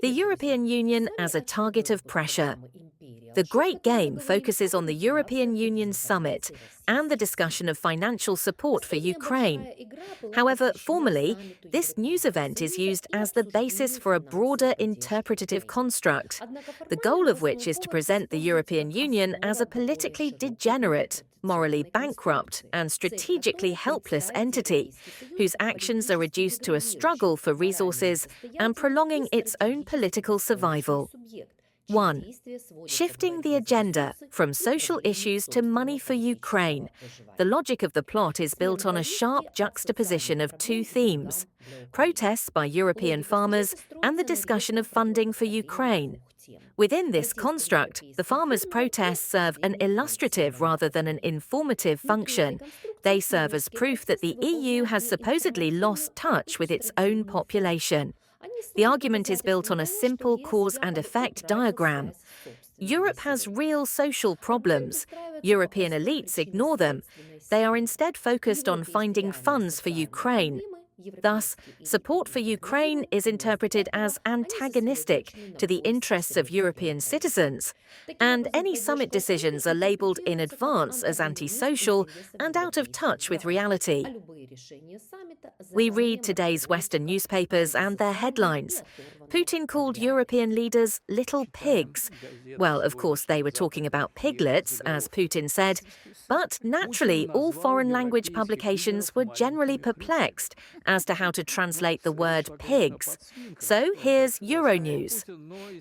The European Union as a target of pressure. The Great Game focuses on the European Union summit and the discussion of financial support for Ukraine. However, formally, this news event is used as the basis for a broader interpretative construct, the goal of which is to present the European Union as a politically degenerate, morally bankrupt, and strategically helpless entity, whose actions are reduced to a struggle for resources and prolonging its own political survival. 1. Shifting the agenda from social issues to money for Ukraine. The logic of the plot is built on a sharp juxtaposition of two themes: protests by European farmers and the discussion of funding for Ukraine. Within this construct, the farmers' protests serve an illustrative rather than an informative function. They serve as proof that the EU has supposedly lost touch with its own population. The argument is built on a simple cause and effect diagram. Europe has real social problems. European elites ignore them. They are instead focused on finding funds for Ukraine. Thus, support for Ukraine is interpreted as antagonistic to the interests of European citizens, and any summit decisions are labelled in advance as antisocial and out of touch with reality. We read today's Western newspapers and their headlines. Putin called European leaders little pigs. Well, of course, they were talking about piglets, as Putin said, but naturally, all foreign language publications were generally perplexed as to how to translate the word pigs. So here's Euronews.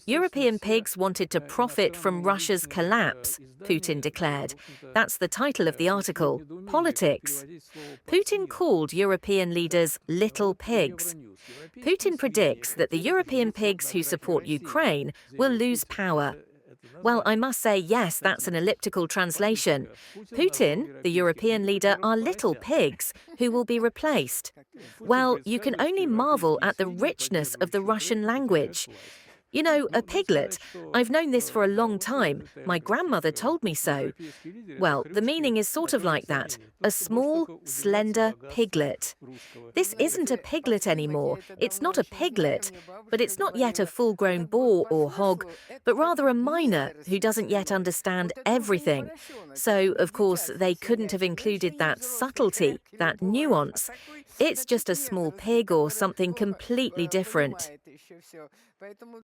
European pigs wanted to profit from Russia's collapse, Putin declared. That's the title of the article. Politics. Putin called European leaders little pigs. Putin predicts that the European pigs who support Ukraine will lose power. Well, I must say, yes, that's an elliptical translation. Putin, the European leader, are little pigs who will be replaced. Well, you can only marvel at the richness of the Russian language. You know, a piglet. I've known this for a long time. My grandmother told me so. Well, the meaning is sort of like that. A small, slender piglet. This isn't a piglet anymore. It's not a piglet, but it's not yet a full-grown boar or hog, but rather a minor who doesn't yet understand everything. So, of course, they couldn't have included that subtlety, that nuance. It's just a small pig or something completely different.